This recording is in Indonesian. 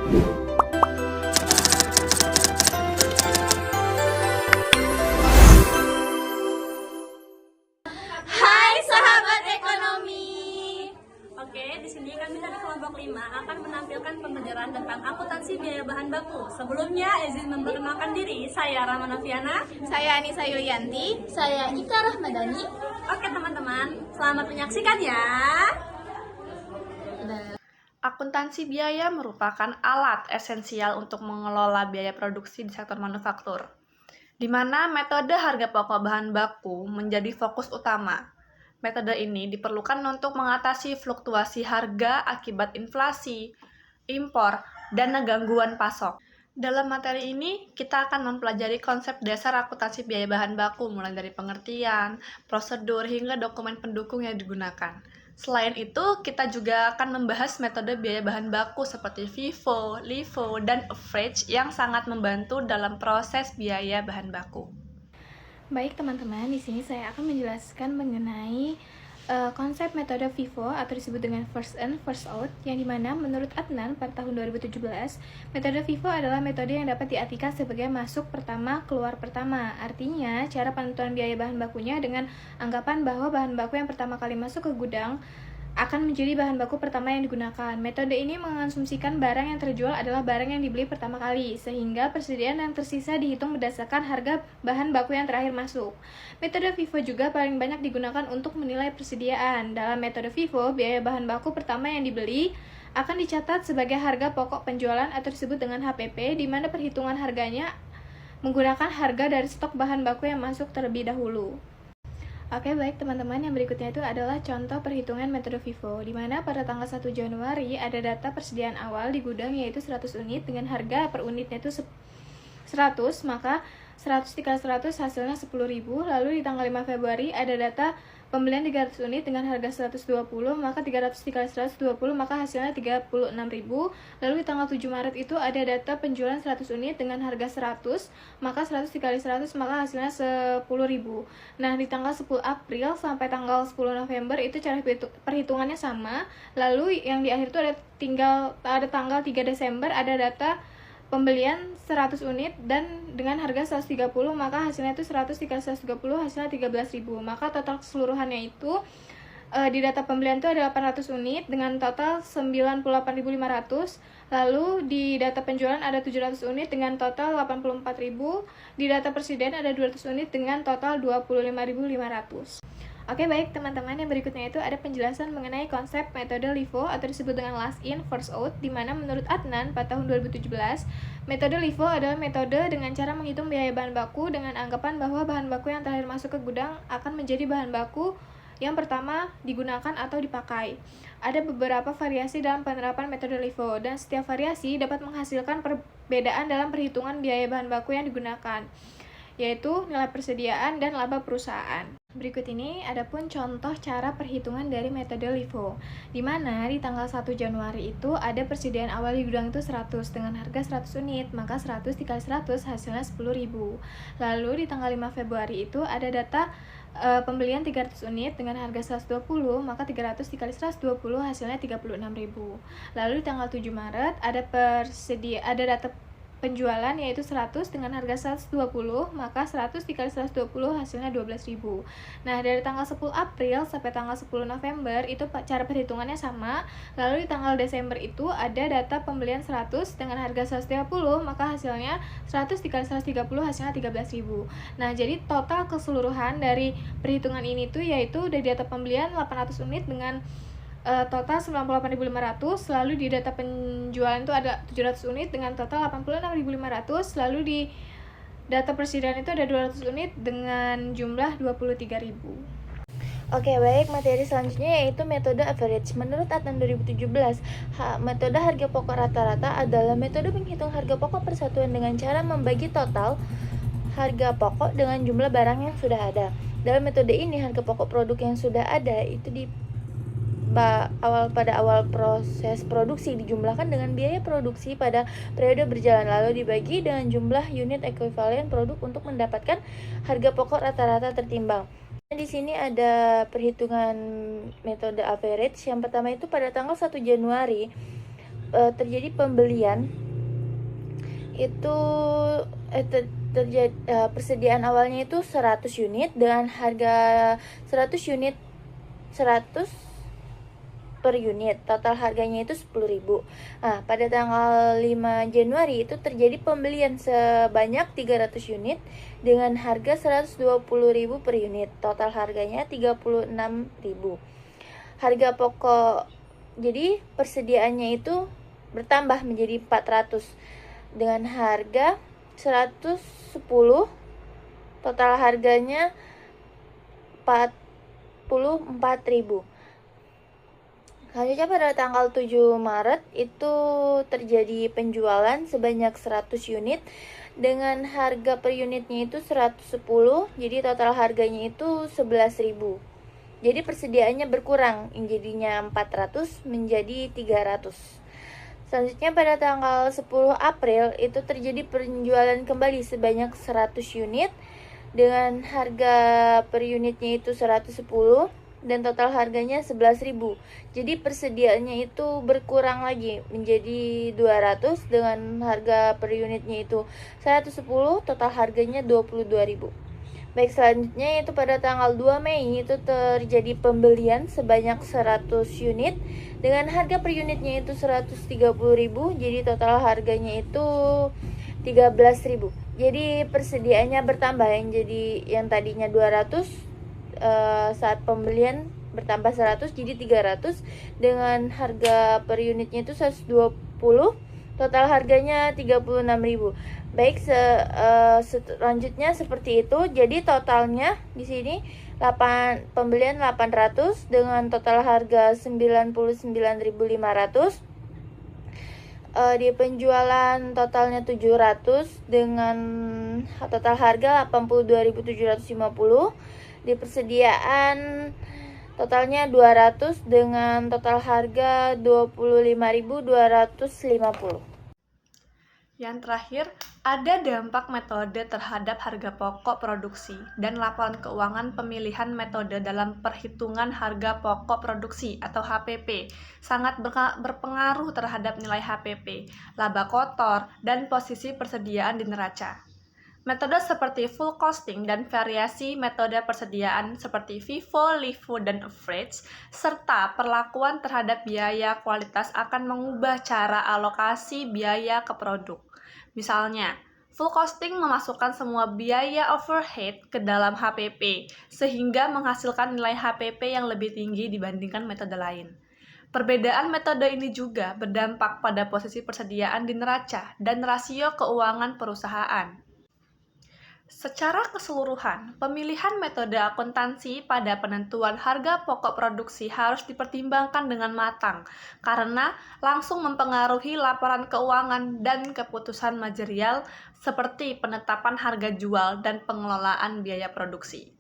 Hai sahabat ekonomi. Oke, di sini kami dari kelompok 5 akan menampilkan pembelajaran tentang akuntansi biaya bahan baku. Sebelumnya, izin memperkenalkan diri. Saya Rama Noviana. Saya Anissa Yulianti. Saya Ika Rahmadani. Oke teman-teman, selamat menyaksikan ya. Akuntansi biaya merupakan alat esensial untuk mengelola biaya produksi di sektor manufaktur, di mana metode harga pokok bahan baku menjadi fokus utama. Metode ini diperlukan untuk mengatasi fluktuasi harga akibat inflasi, impor, dan gangguan pasok. Dalam materi ini, kita akan mempelajari konsep dasar akuntansi biaya bahan baku, mulai dari pengertian, prosedur, hingga dokumen pendukung yang digunakan. Selain itu, kita juga akan membahas metode biaya bahan baku seperti FIFO, LIFO, dan average yang sangat membantu dalam proses biaya bahan baku. Baik teman-teman, di sini saya akan menjelaskan mengenai konsep metode FIFO atau disebut dengan first in, first out, yang dimana menurut Adnan pada tahun 2017, metode FIFO adalah metode yang dapat diartikan sebagai masuk pertama, keluar pertama. Artinya, cara penentuan biaya bahan bakunya dengan anggapan bahwa bahan baku yang pertama kali masuk ke gudang akan menjadi bahan baku pertama yang digunakan. Metode ini mengasumsikan barang yang terjual adalah barang yang dibeli pertama kali, sehingga persediaan yang tersisa dihitung berdasarkan harga bahan baku yang terakhir masuk. Metode FIFO juga paling banyak digunakan untuk menilai persediaan. Dalam metode FIFO, biaya bahan baku pertama yang dibeli akan dicatat sebagai harga pokok penjualan atau disebut dengan HPP, di mana perhitungan harganya menggunakan harga dari stok bahan baku yang masuk terlebih dahulu. Oke, baik teman-teman, yang berikutnya itu adalah contoh perhitungan metode FIFO, di mana pada tanggal 1 Januari ada data persediaan awal di gudang yaitu 100 unit dengan harga per unitnya itu 100, maka 100 dikali 100 hasilnya 10.000. Lalu di tanggal 5 Februari ada data pembelian 300 unit dengan harga 120, maka 300 dikali 120 maka hasilnya 36.000. Lalu di tanggal 7 Maret itu ada data penjualan 100 unit dengan harga 100, maka 100 dikali 100 maka hasilnya 10.000. Nah, di tanggal 10 April sampai tanggal 10 November itu cara perhitungannya sama. Lalu yang di akhir itu ada tanggal 3 Desember ada data pembelian 100 unit dan dengan harga 130, maka hasilnya itu 100 dikali 130 hasilnya 13.000. Maka total keseluruhannya itu di data pembelian itu ada 800 unit dengan total 98.500. Lalu di data penjualan ada 700 unit dengan total 84.000. Di data persediaan ada 200 unit dengan total 25.500. Oke, baik teman-teman, yang berikutnya itu ada penjelasan mengenai konsep metode LIFO atau disebut dengan last in, first out, di mana menurut Adnan pada tahun 2017, metode LIFO adalah metode dengan cara menghitung biaya bahan baku dengan anggapan bahwa bahan baku yang terakhir masuk ke gudang akan menjadi bahan baku yang pertama digunakan atau dipakai. Ada beberapa variasi dalam penerapan metode LIFO, dan setiap variasi dapat menghasilkan perbedaan dalam perhitungan biaya bahan baku yang digunakan, yaitu nilai persediaan dan laba perusahaan. Berikut ini adapun contoh cara perhitungan dari metode LIFO, di mana di tanggal 1 Januari itu ada persediaan awal di gudang itu 100 dengan harga 100 unit, maka 100 dikali 100 hasilnya 10.000. Lalu di tanggal 5 Februari itu ada data pembelian 300 unit dengan harga 120, maka 300 dikali 120 hasilnya 36.000. Lalu di tanggal 7 Maret ada data penjualan yaitu 100 dengan harga 120, maka 100 dikali 120 hasilnya 12.000. Nah, dari tanggal 10 April sampai tanggal 10 November itu cara perhitungannya sama. Lalu di tanggal Desember itu ada data pembelian 100 dengan harga 130, maka hasilnya 100 dikali 130 hasilnya 13.000. Nah, jadi total keseluruhan dari perhitungan ini tuh yaitu dari data pembelian 800 unit dengan total 98.500, lalu di data penjualan itu ada 700 unit dengan total 86.500, lalu di data persediaan itu ada 200 unit dengan jumlah 23.000. Oke, baik, materi selanjutnya yaitu metode average. Menurut Adnan 2017, metode harga pokok rata-rata adalah metode menghitung harga pokok persatuan dengan cara membagi total harga pokok dengan jumlah barang yang sudah ada. Dalam metode ini, harga pokok produk yang sudah ada itu pada awal proses produksi dijumlahkan dengan biaya produksi pada periode berjalan, lalu dibagi dengan jumlah unit ekuivalen produk untuk mendapatkan harga pokok rata-rata tertimbang. Di sini ada perhitungan metode average. Yang pertama itu pada tanggal 1 Januari terjadi pembelian itu terjadi persediaan awalnya itu 100 unit dengan harga 100 unit 100 per unit, total harganya itu 10.000. Nah, pada tanggal 5 Januari itu terjadi pembelian sebanyak 300 unit dengan harga 120.000 per unit, total harganya 36.000. Harga pokok, jadi persediaannya itu bertambah menjadi 400 dengan harga 110, total harganya 44.000. Selanjutnya pada tanggal 7 Maret itu terjadi penjualan sebanyak 100 unit dengan harga per unitnya itu 110, jadi total harganya itu 11.000. Jadi persediaannya berkurang, yang jadinya 400 menjadi 300. Selanjutnya pada tanggal 10 April itu terjadi penjualan kembali sebanyak 100 unit dengan harga per unitnya itu 110 dan total harganya 11.000. Jadi persediaannya itu berkurang lagi menjadi 200 dengan harga per unitnya itu 110, total harganya 22.000. Baik, selanjutnya itu pada tanggal 2 Mei itu terjadi pembelian sebanyak 100 unit dengan harga per unitnya itu 130.000, jadi total harganya itu 13.000. Jadi persediaannya bertambah, yang tadinya 200 saat pembelian bertambah 100 jadi 300 dengan harga per unitnya itu 120, total harganya 36.000. Baik, selanjutnya seperti itu. Jadi totalnya di sini pembelian 800 dengan total harga 99.500. Di penjualan totalnya 700 dengan total harga 82.750. Di persediaan totalnya 200 dengan total harga 25.250. Yang terakhir, ada dampak metode terhadap harga pokok produksi dan laporan keuangan pemilihan metode dalam perhitungan harga pokok produksi atau HPP sangat berpengaruh terhadap nilai HPP, laba kotor, dan posisi persediaan di neraca. Metode seperti full costing dan variasi metode persediaan seperti FIFO, LIFO, dan average, serta perlakuan terhadap biaya kualitas akan mengubah cara alokasi biaya ke produk. Misalnya, full costing memasukkan semua biaya overhead ke dalam HPP, sehingga menghasilkan nilai HPP yang lebih tinggi dibandingkan metode lain. Perbedaan metode ini juga berdampak pada posisi persediaan di neraca dan rasio keuangan perusahaan. Secara keseluruhan, pemilihan metode akuntansi pada penentuan harga pokok produksi harus dipertimbangkan dengan matang karena langsung mempengaruhi laporan keuangan dan keputusan manajerial seperti penetapan harga jual dan pengelolaan biaya produksi.